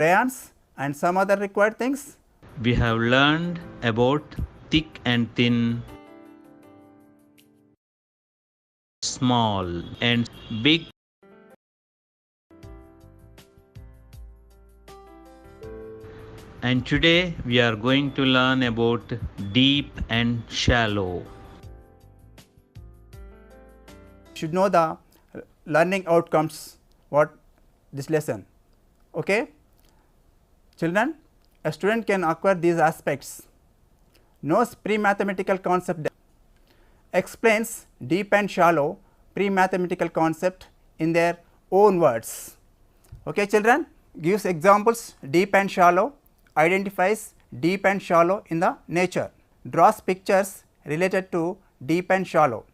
crayons and some other required things. We have learned about thick and thin, small and big. And today we are going to learn about deep and shallow. Should know the learning outcomes what this lesson. Okay, children, a student can acquire these aspects, knows pre-mathematical concept, explains deep and shallow pre-mathematical concept in their own words. Okay, children, gives examples deep and shallow, identifies deep and shallow in the nature, draws pictures related to deep and shallow,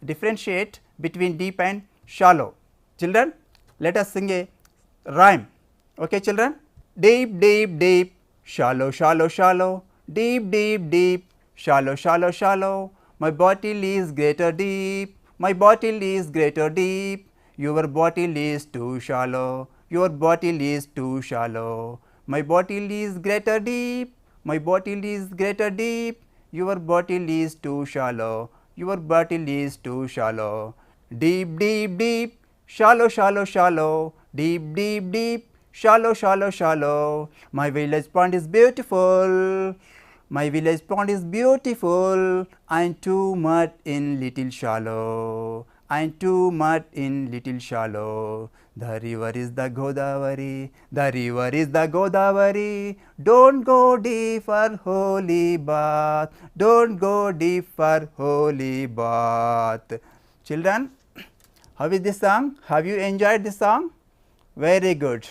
differentiate between deep and shallow. Children, let us sing a rhyme. Okay, children, deep, deep, deep, shallow, shallow, shallow, deep, deep, deep, shallow, shallow, shallow. My bottle is greater deep, my bottle is greater deep, your bottle is too shallow, your bottle is too shallow. My bottle is greater deep, my bottle is greater deep, your bottle is too shallow, your bottle is too shallow. Deep, deep, deep, shallow, shallow, shallow, deep, deep, deep, shallow, shallow, shallow. My village pond is beautiful, my village pond is beautiful, I'm too mud in little shallow, I'm too mud in little shallow. The river is the Godavari, the river is the Godavari, don't go deep for holy bath, don't go deep for holy bath. Children, how is this song? Have you enjoyed this song? Very good.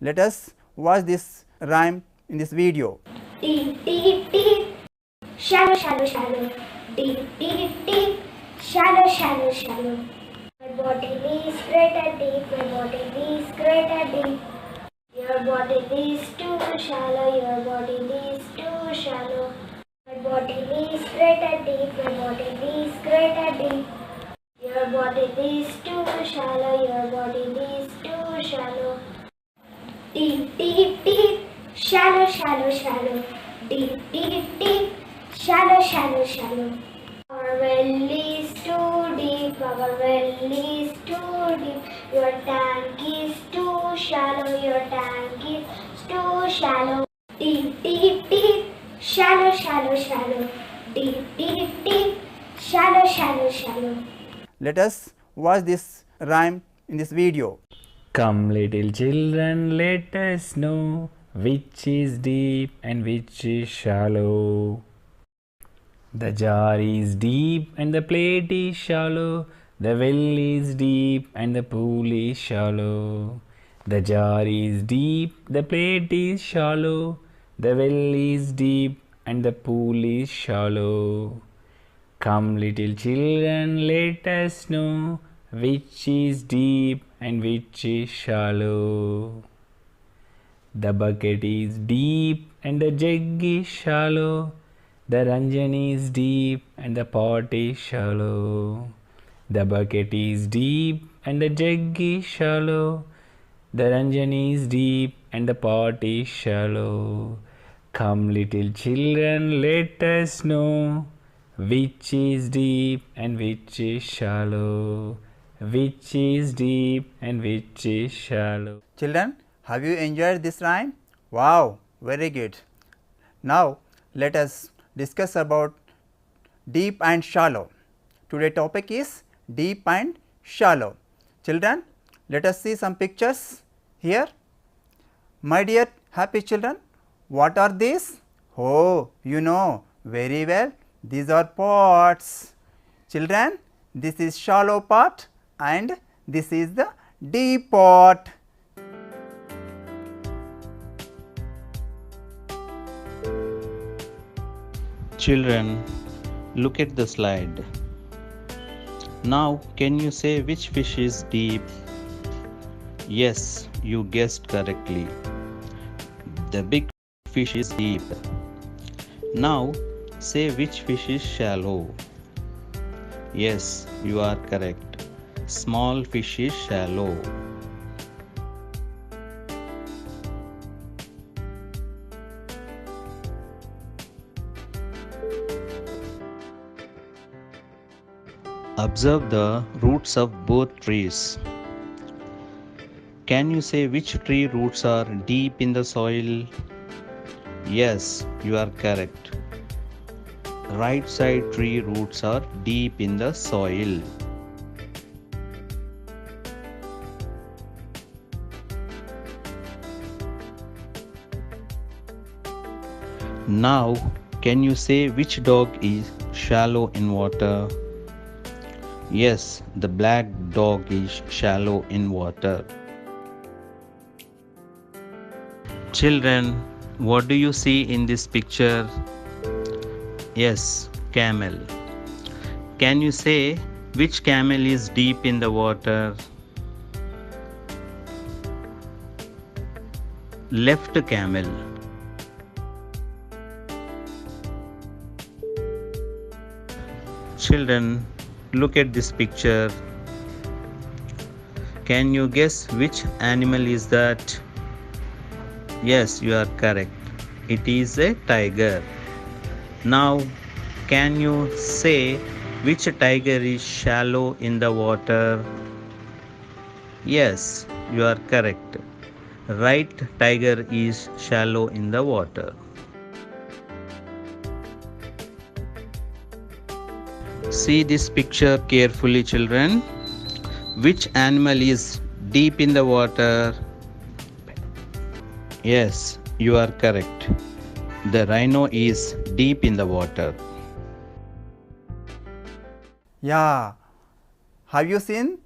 Let us watch this rhyme in this video. Deep, deep, deep, shallow, shallow, shallow, deep, deep, deep, shallow, shallow, shallow. My bottle is greater deep, my bottle is greater deep. Your bottle is too shallow, your bottle is too shallow. My bottle is greater deep, my bottle is greater deep. Your bottle is too shallow, your bottle is too shallow. Deep, deep, deep, shallow, shallow, shallow, deep, deep, deep, shallow, shallow, shallow. Our well is too deep, our well is too deep, your tank is too shallow, your tank is too shallow. Deep, deep, deep, shallow, shallow, shallow, deep, deep, deep, shallow, shallow, shallow. Let us watch this rhyme in this video. Come little children, let us know which is deep and which is shallow. The jar is deep and the plate is shallow, the well is deep and the pool is shallow. The jar is deep, the plate is shallow, the well is deep and the pool is shallow. Come little children, let us know which is deep and which is shallow. The bucket is deep and the jug is shallow, the ranjan is deep and the pot is shallow. The bucket is deep and the jug is shallow, the ranjan is deep and the pot is shallow. Come little children, let us know which is deep and which is shallow, which is deep and which is shallow. Children, have you enjoyed this rhyme? Wow, very good. Now, let us discuss about deep and shallow. Today's topic is deep and shallow. Children, let us see some pictures here. My dear happy children, what are these? Oh, you know very well, these are pots. Children, this is shallow pot and this is the deep pot. Children, look at the slide. Now, can you say which fish is deep? Yes, you guessed correctly. The big fish is deep. Now, say which fish is shallow. Yes, you are correct. Small fish is shallow. Observe the roots of both trees. Can you say which tree roots are deep in the soil? Yes, you are correct. Right side tree roots are deep in the soil. Now, can you say which dog is shallow in water? Yes, the black dog is shallow in water. Children, what do you see in this picture? Yes, camel. Can you say which camel is deep in the water? Left camel. Children, look at this picture. Can you guess which animal is that? Yes, you are correct. It is a tiger. Now, can you say which tiger is shallow in the water? Yes, you are correct. Right tiger is shallow in the water. See this picture carefully, children. Which animal is deep in the water? Yes, you are correct. The rhino is deep in the water. Yeah. Have you seen?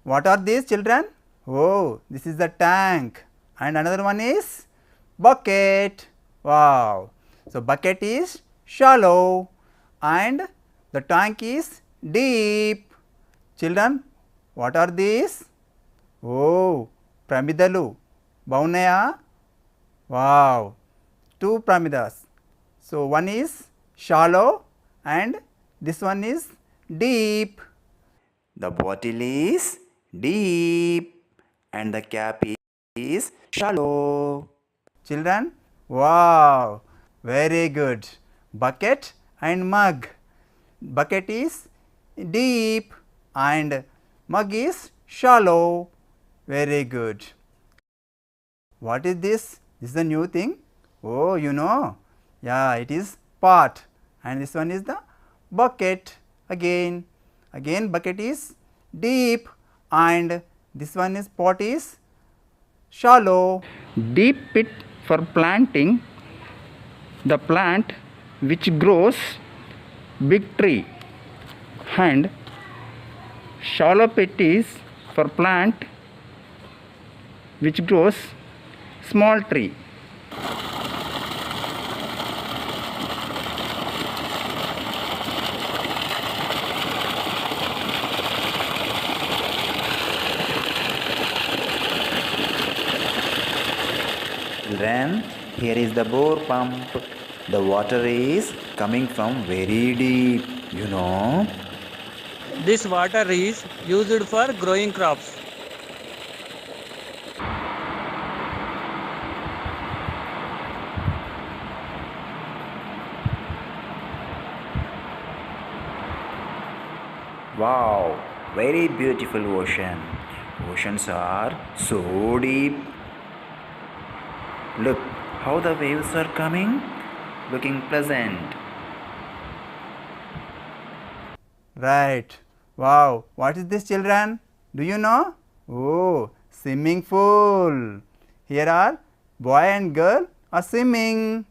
What are these, children? Oh, this is the tank, and another one is bucket. Wow. So, bucket is shallow and the tank is deep. Children, what are these? Oh, pramidalu. Baunaya? Wow. Two pramidas. So, one is shallow and this one is deep. The bottle is deep and the cap is shallow. Children, wow, very good. Bucket and mug. Bucket is deep and mug is shallow. Very good. What is this? This is a new thing. Oh, you know. Yeah, it is pot, and this one is the bucket. Again bucket is deep and this one is pot is shallow. Deep pit for planting the plant which grows big tree, and shallow pit is for plant which grows small tree. Children, here is the bore pump. The water is coming from very deep, you know. This water is used for growing crops. Wow, very beautiful ocean. Oceans are so deep. Look how the waves are coming, looking pleasant. Right. Wow, what is this, children? Do you know? Oh, swimming pool. Here are boy and girl are swimming.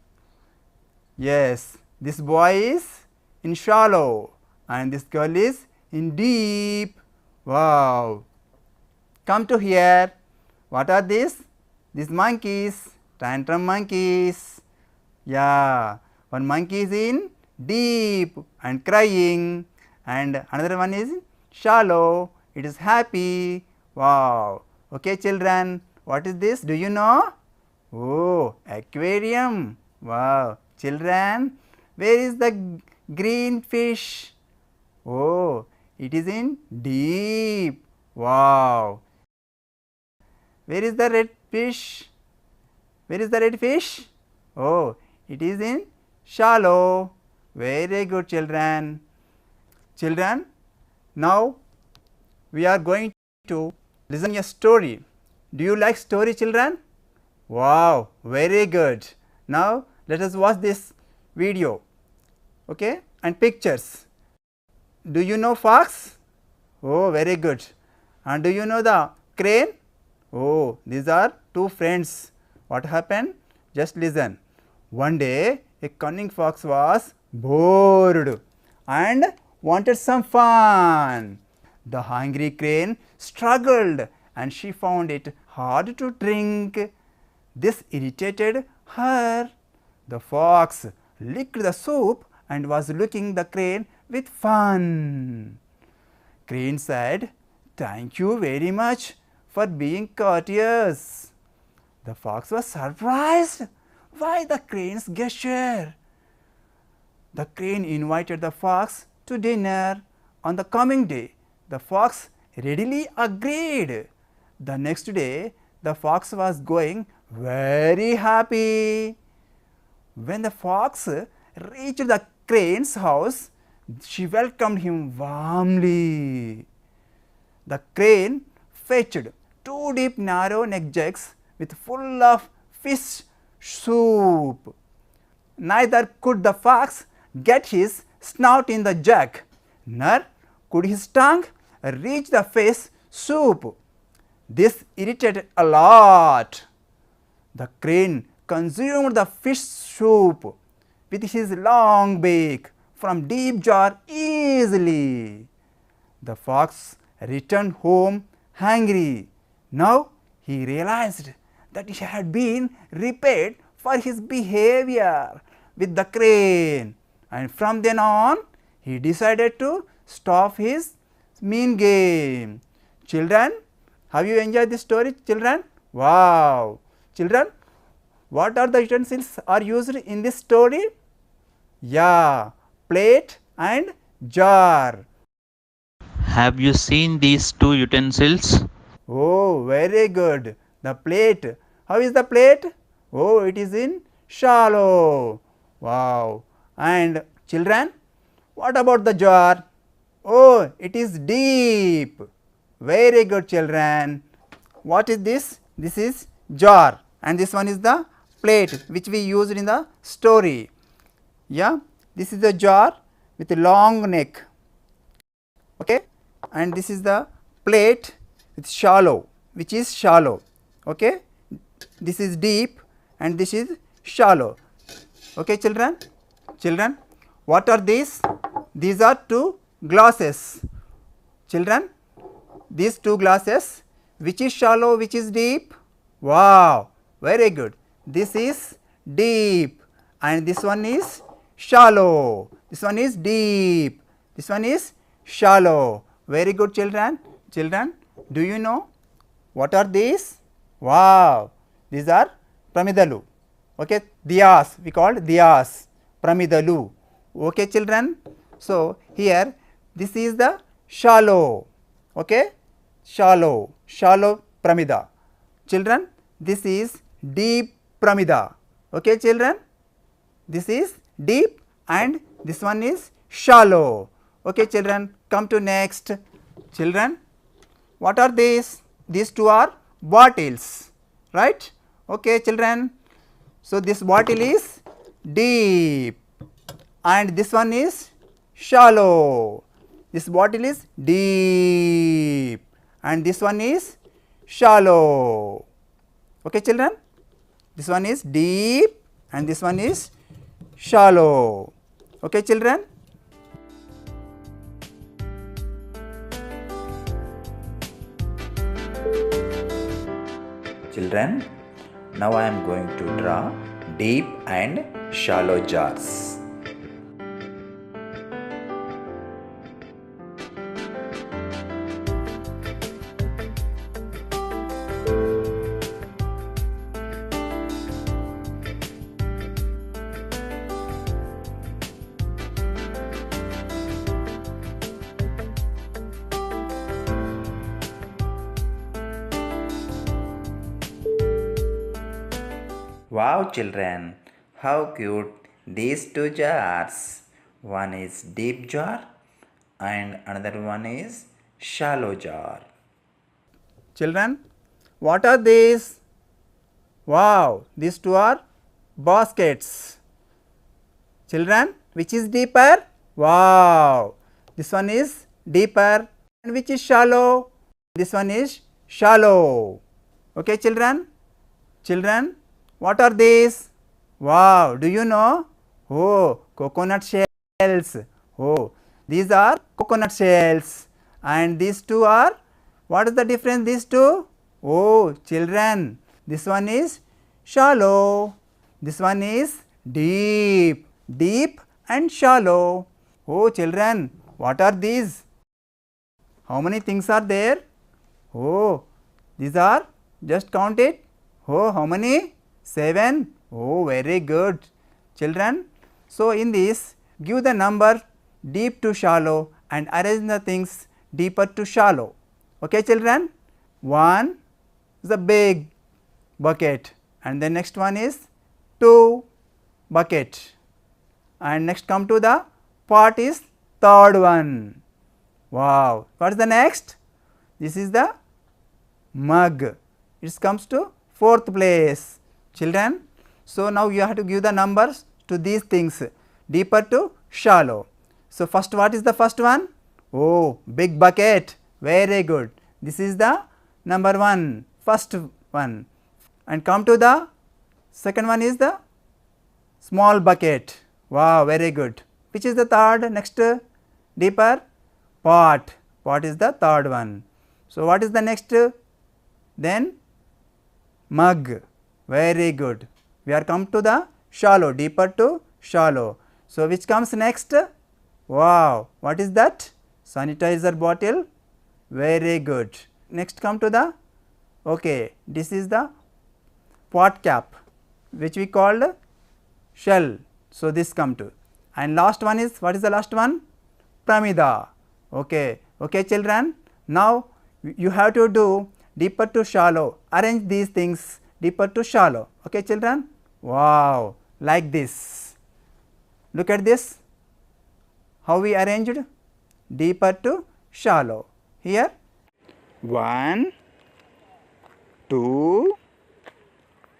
Yes, this boy is in shallow and this girl is in deep. Wow. Come to here. What are these? These monkeys, tantrum monkeys. Yeah, one monkey is in deep and crying, and another one is shallow. It is happy. Wow. Okay, children, what is this? Do you know? Oh, aquarium. Wow. Children, where is the green fish? Oh, it is in deep. Wow. Where is the red fish? Where is the red fish? Oh, it is in shallow. Very good, children. Children, Now we are going to listen a story. Do you like story, children? Wow, very good. Now let us watch this video, okay, and pictures. Do you know fox? Oh, very good. And do you know the crane? Oh, these are two friends. What happened? Just listen. One day a cunning fox was bored and wanted some fun. The hungry crane struggled and she found it hard to drink. This irritated her. The fox licked the soup and was looking the crane with fun. Crane said, "Thank you very much for being courteous." The fox was surprised by the crane's gesture. The crane invited the fox to dinner. On the coming day, the fox readily agreed. The next day, the fox was going very happy. When the fox reached the crane's house, she welcomed him warmly. The crane fetched two deep narrow neck jugs with full of fish soup. Neither could the fox get his snout in the jug, nor could his tongue reach the fish soup. This irritated a lot. The crane consumed the fish soup with his long beak from deep jar easily. The fox returned home hungry. Now he realized that he had been repaid for his behavior with the crane, and from then on he decided to stop his mean game. Children, have you enjoyed this story, children? Wow! Children, what are the utensils are used in this story? Yeah, plate and jar. Have you seen these two utensils? Oh, very good. The plate. How is the plate? Oh, it is in shallow. Wow. And children, what about the jar? Oh, it is deep. Very good, children. What is this? This is jar, and this one is the plate which we used in the story. Yeah, this is the jar with a long neck. Okay, and this is the plate with shallow, which is shallow. Okay, this is deep and this is shallow. Okay, children. Children, what are these? These are two glasses. Children, these two glasses, which is shallow, which is deep? Wow, very good. This is deep and this one is shallow. This one is deep. This one is shallow. Very good, children. Children, do you know what are these? Wow, these are pramidalu. Okay, diyas, we call diyas, pramidalu. Okay, children. So here this is the shallow. Okay, shallow pramida. Children, this is deep pramida. Okay, children, this is deep and this one is shallow. Okay, children, come to next. Children, what are these? These two are bottles, right? Okay, children. So this bottle is deep and this one is shallow. This bottle is deep and this one is shallow. Okay, children, this one is deep and this one is shallow. Okay, children. Children, now I am going to draw deep and shallow jars. Wow, children, how cute these two jars. One is deep jar and another one is shallow jar. Children, what are these? Wow, these two are baskets. Children, which is deeper? Wow, this one is deeper, and which is shallow? This one is shallow. Okay, children? Children, what are these? Wow, do you know? Oh, coconut shells. Oh, these are coconut shells, and these two are, what is the difference these two? Oh, children, this one is shallow, this one is deep, deep and shallow. Oh, children, what are these? How many things are there? Oh, these are, just count it. Oh, how many? 7. Oh, very good. Children, so in this, give the number deep to shallow and arrange the things deeper to shallow. Okay, children? 1 is a big bucket, and the next one is 2 bucket, and next come to the pot is third one. Wow, what is the next? This is the mug. It comes to 4th place. Children, so now you have to give the numbers to these things deeper to shallow. So, first, what is the first one? Oh, big bucket, very good. This is the number 1, first one, and come to the second one is the small bucket. Wow, very good. Which is the third? Next deeper? Pot. Pot is the third one. So, what is the next? Then mug. Very good. We are come to the shallow, deeper to shallow. So, which comes next? Wow, what is that? Sanitizer bottle. Very good. Next come to the, okay, this is the pot cap, which we called shell. So, this come to, and last one is, what is the last one? Pramida. Okay, okay, children. Now, you have to do deeper to shallow, arrange these things deeper to shallow. Okay, children? Wow, like this. Look at this, how we arranged deeper to shallow. Here 1, 2,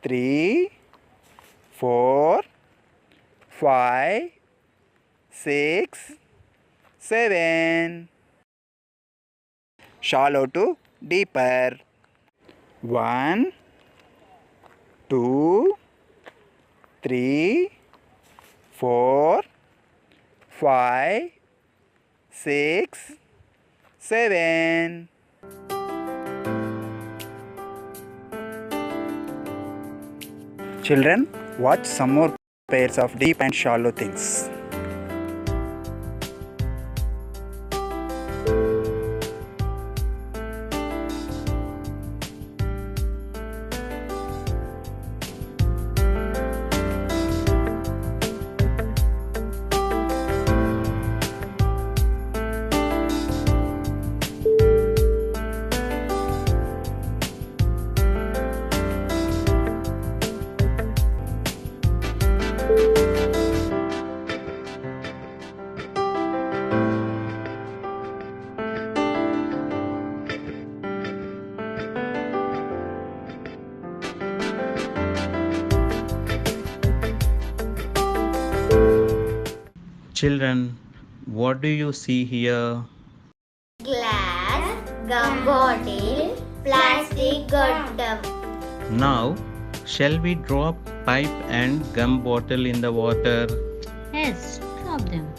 3, 4, 5, 6, 7. Shallow to deeper. 1, 2, 3, 4, 5, 6, 7. Children, watch some more pairs of deep and shallow things. Children, what do you see here? Glass, gum bottle, plastic bottle. Now, shall we drop pipe and gum bottle in the water? Yes, drop them.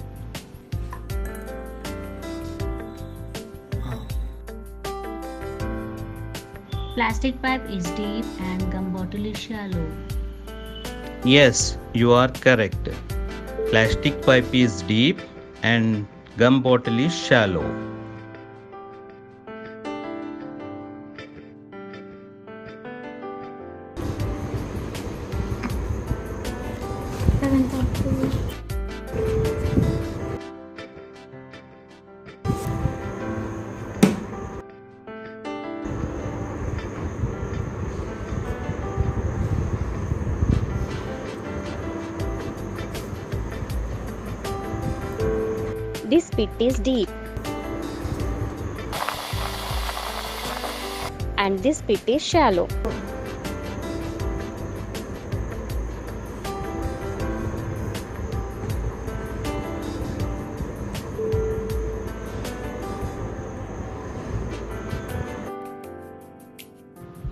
Plastic pipe is deep and gum bottle is shallow. Yes, you are correct. Plastic pipe is deep and gum bottle is shallow. This pit is deep and this pit is shallow.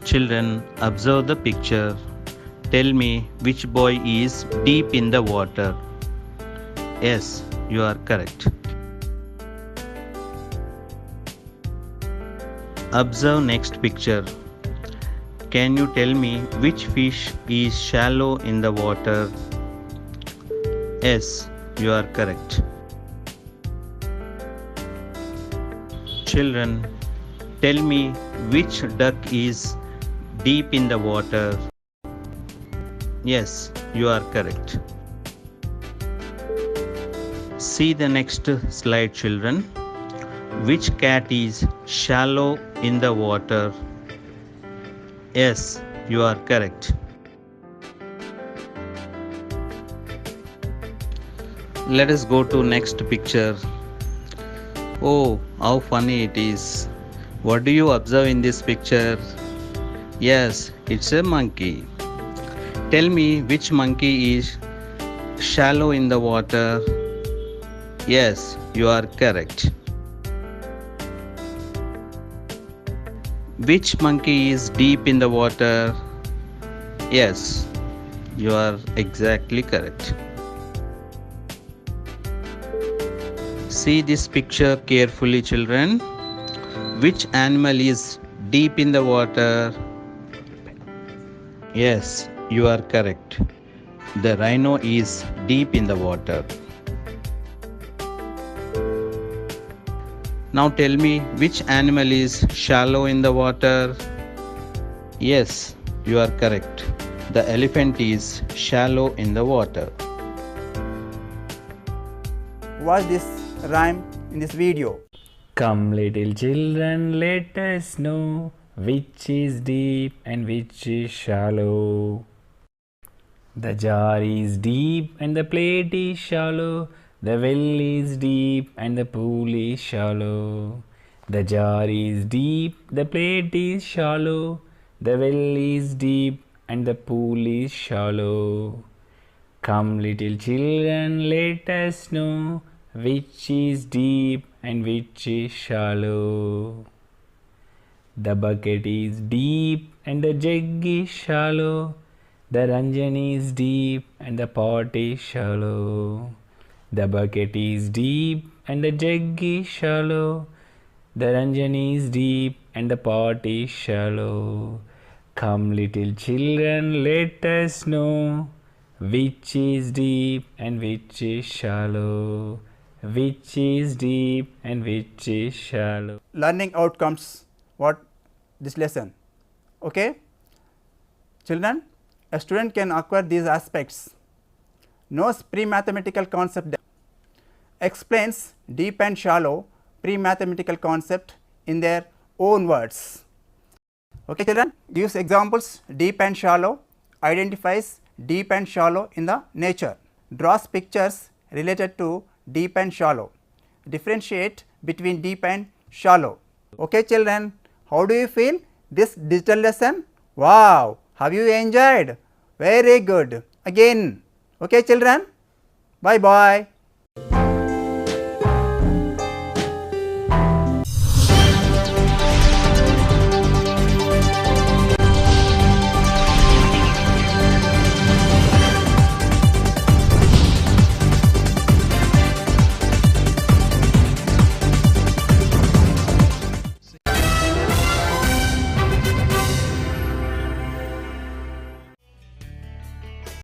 Children, observe the picture. Tell me which boy is deep in the water. Yes, you are correct. Observe next picture. Can you tell me which fish is shallow in the water? Yes, you are correct. Children, tell me which duck is deep in the water. Yes, you are correct. See the next slide, children. Which cat is shallow in the water? Yes, you are correct. Let us go to next picture. Oh, how funny it is. What do you observe in this picture? Yes, it's a monkey. Tell me which monkey is shallow in the water. Yes, you are correct. Which monkey is deep in the water? Yes, you are exactly correct. See this picture carefully, children. Which animal is deep in the water? Yes, you are correct. The rhino is deep in the water. Now tell me which animal is shallow in the water? Yes, you are correct. The elephant is shallow in the water. Watch this rhyme in this video. Come little children, let us know which is deep and which is shallow. The jar is deep and the plate is shallow. The well is deep and the pool is shallow. The jar is deep, the plate is shallow. The well is deep and the pool is shallow. Come little children, let us know which is deep and which is shallow. The bucket is deep and the jug is shallow. The ranjan is deep and the pot is shallow. The bucket is deep and the jug is shallow. The ranjan is deep and the pot is shallow. Come little children, let us know which is deep and which is shallow. Which is deep and which is shallow. Learning outcomes, what this lesson? Okay. Children, a student can acquire these aspects. Knows pre-mathematical concept, explains deep and shallow pre-mathematical concept in their own words. Okay, children, gives examples deep and shallow, identifies deep and shallow in the nature, draws pictures related to deep and shallow, differentiate between deep and shallow. Okay, children, how do you feel this digital lesson? Wow, have you enjoyed? Very good. Again, okay, children, bye bye.